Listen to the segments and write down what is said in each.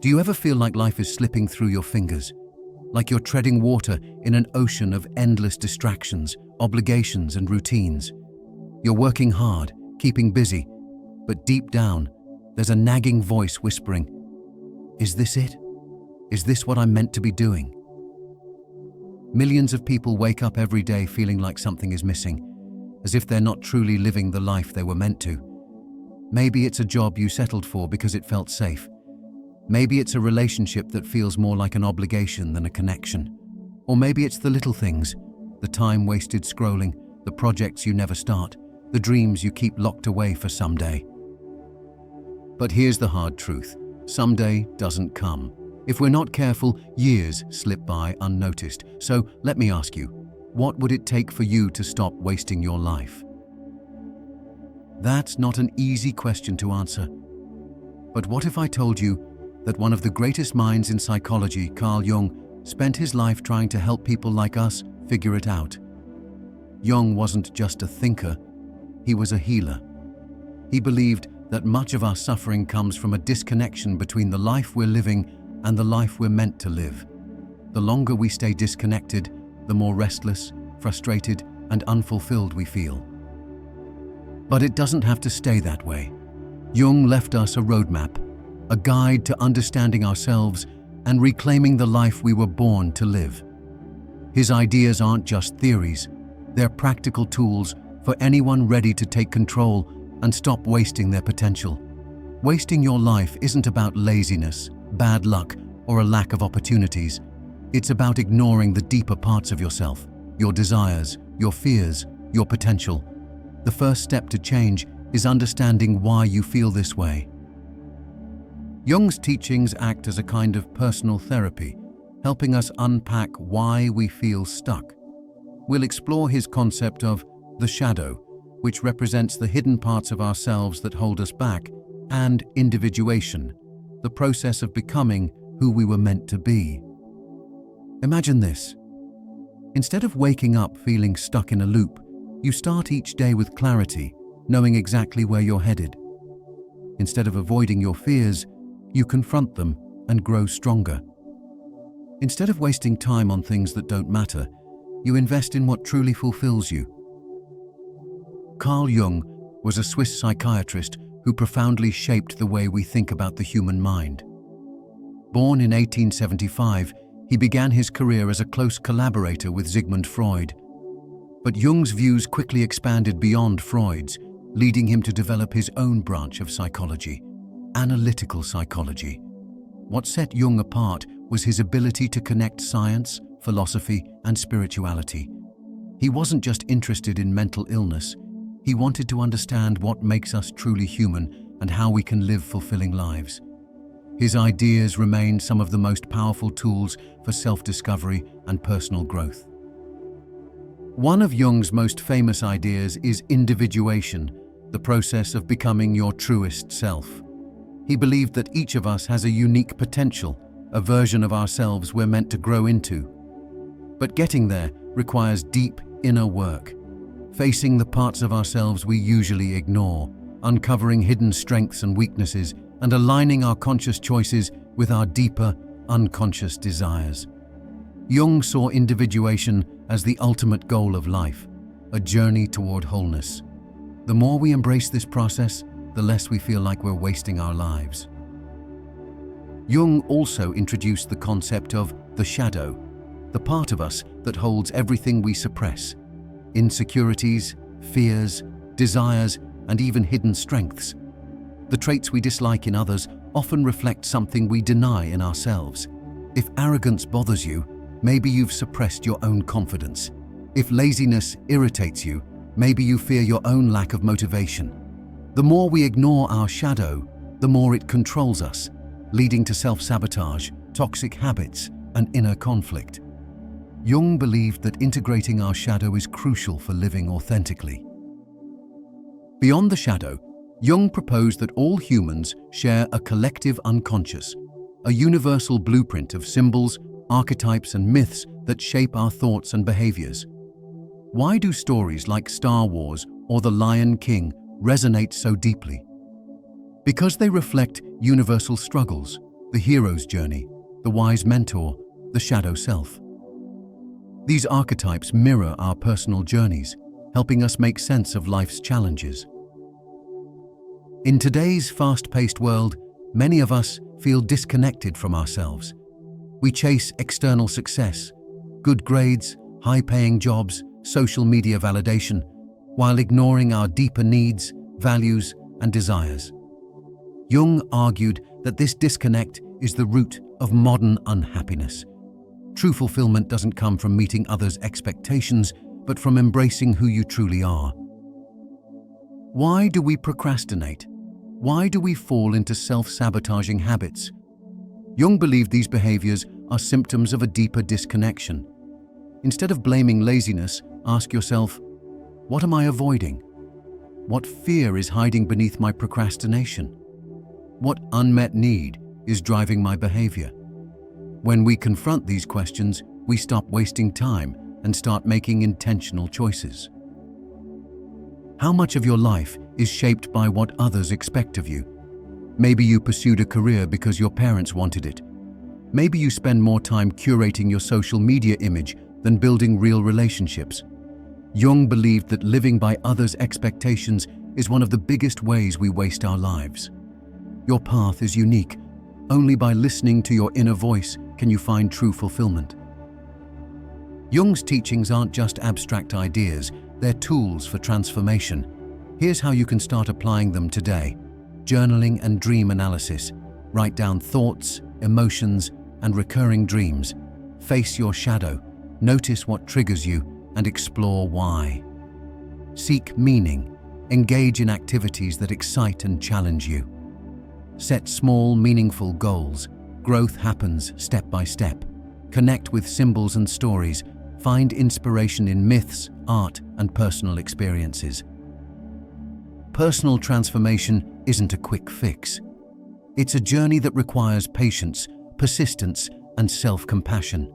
Do you ever feel like life is slipping through your fingers? Like you're treading water in an ocean of endless distractions, obligations, and routines? You're working hard, keeping busy, but deep down, there's a nagging voice whispering, "Is this it? Is this what I'm meant to be doing?" Millions of people wake up every day feeling like something is missing, as if they're not truly living the life they were meant to. Maybe it's a job you settled for because it felt safe. Maybe it's a relationship that feels more like an obligation than a connection. Or maybe it's the little things, the time wasted scrolling, the projects you never start, the dreams you keep locked away for someday. But here's the hard truth. Someday doesn't come. If we're not careful, years slip by unnoticed. So let me ask you, what would it take for you to stop wasting your life? That's not an easy question to answer. But what if I told you that one of the greatest minds in psychology, Carl Jung, spent his life trying to help people like us figure it out? Jung wasn't just a thinker, he was a healer. He believed that much of our suffering comes from a disconnection between the life we're living and the life we're meant to live. The longer we stay disconnected, the more restless, frustrated, and unfulfilled we feel. But it doesn't have to stay that way. Jung left us a roadmap, a guide to understanding ourselves and reclaiming the life we were born to live. His ideas aren't just theories, they're practical tools for anyone ready to take control and stop wasting their potential. Wasting your life isn't about laziness, bad luck, or a lack of opportunities. It's about ignoring the deeper parts of yourself, your desires, your fears, your potential. The first step to change is understanding why you feel this way. Jung's teachings act as a kind of personal therapy, helping us unpack why we feel stuck. We'll explore his concept of the shadow, which represents the hidden parts of ourselves that hold us back, and individuation, the process of becoming who we were meant to be. Imagine this. Instead of waking up feeling stuck in a loop, you start each day with clarity, knowing exactly where you're headed. Instead of avoiding your fears, you confront them and grow stronger. Instead of wasting time on things that don't matter, you invest in what truly fulfills you. Carl Jung was a Swiss psychiatrist who profoundly shaped the way we think about the human mind. Born in 1875, he began his career as a close collaborator with Sigmund Freud. But Jung's views quickly expanded beyond Freud's, leading him to develop his own branch of psychology, analytical psychology. What set Jung apart was his ability to connect science, philosophy, and spirituality. He wasn't just interested in mental illness, he wanted to understand what makes us truly human and how we can live fulfilling lives. His ideas remain some of the most powerful tools for self-discovery and personal growth. One of Jung's most famous ideas is individuation, the process of becoming your truest self. He believed that each of us has a unique potential, a version of ourselves we're meant to grow into. But getting there requires deep inner work, facing the parts of ourselves we usually ignore, uncovering hidden strengths and weaknesses, and aligning our conscious choices with our deeper, unconscious desires. Jung saw individuation as the ultimate goal of life, a journey toward wholeness. The more we embrace this process, the less we feel like we're wasting our lives. Jung also introduced the concept of the shadow, the part of us that holds everything we suppress: insecurities, fears, desires, and even hidden strengths. The traits we dislike in others often reflect something we deny in ourselves. If arrogance bothers you, maybe you've suppressed your own confidence. If laziness irritates you, maybe you fear your own lack of motivation. The more we ignore our shadow, the more it controls us, leading to self-sabotage, toxic habits, and inner conflict. Jung believed that integrating our shadow is crucial for living authentically. Beyond the shadow, Jung proposed that all humans share a collective unconscious, a universal blueprint of symbols, archetypes, and myths that shape our thoughts and behaviors. Why do stories like Star Wars or The Lion King resonate so deeply? Because they reflect universal struggles, the hero's journey, the wise mentor, the shadow self. These archetypes mirror our personal journeys, helping us make sense of life's challenges. In today's fast-paced world, many of us feel disconnected from ourselves. We chase external success, good grades, high-paying jobs, social media validation, while ignoring our deeper needs, values, and desires. Jung argued that this disconnect is the root of modern unhappiness. True fulfillment doesn't come from meeting others' expectations, but from embracing who you truly are. Why do we procrastinate? Why do we fall into self-sabotaging habits? Jung believed these behaviors are symptoms of a deeper disconnection. Instead of blaming laziness, ask yourself, what am I avoiding? What fear is hiding beneath my procrastination? What unmet need is driving my behavior? When we confront these questions, we stop wasting time and start making intentional choices. How much of your life is shaped by what others expect of you? Maybe you pursued a career because your parents wanted it. Maybe you spend more time curating your social media image than building real relationships. Jung believed that living by others' expectations is one of the biggest ways we waste our lives. Your path is unique. Only by listening to your inner voice can you find true fulfillment. Jung's teachings aren't just abstract ideas, they're tools for transformation. Here's how you can start applying them today. Journaling and dream analysis. Write down thoughts, emotions, and recurring dreams. Face your shadow. Notice what triggers you and explore why. Seek meaning. Engage in activities that excite and challenge you. Set small, meaningful goals. Growth happens step by step. Connect with symbols and stories. Find inspiration in myths, art, and personal experiences. Personal transformation isn't a quick fix. It's a journey that requires patience, persistence, and self-compassion.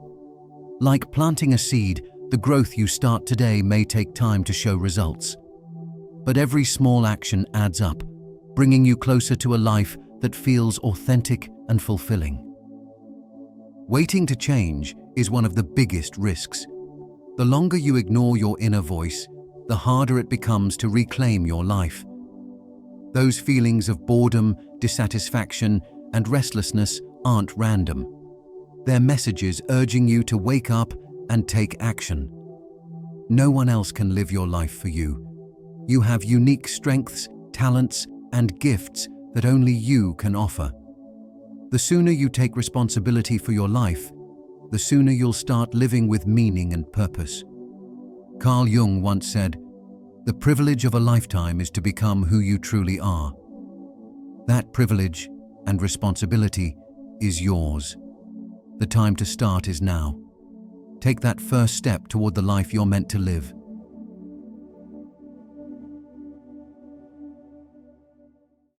Like planting a seed, the growth you start today may take time to show results. But every small action adds up, bringing you closer to a life that feels authentic and fulfilling. Waiting to change is one of the biggest risks. The longer you ignore your inner voice, the harder it becomes to reclaim your life. Those feelings of boredom, dissatisfaction, and restlessness aren't random. They're messages urging you to wake up and take action. No one else can live your life for you. You have unique strengths, talents, and gifts that only you can offer. The sooner you take responsibility for your life, the sooner you'll start living with meaning and purpose. Carl Jung once said, "The privilege of a lifetime is to become who you truly are." That privilege and responsibility is yours. The time to start is now. Take that first step toward the life you're meant to live.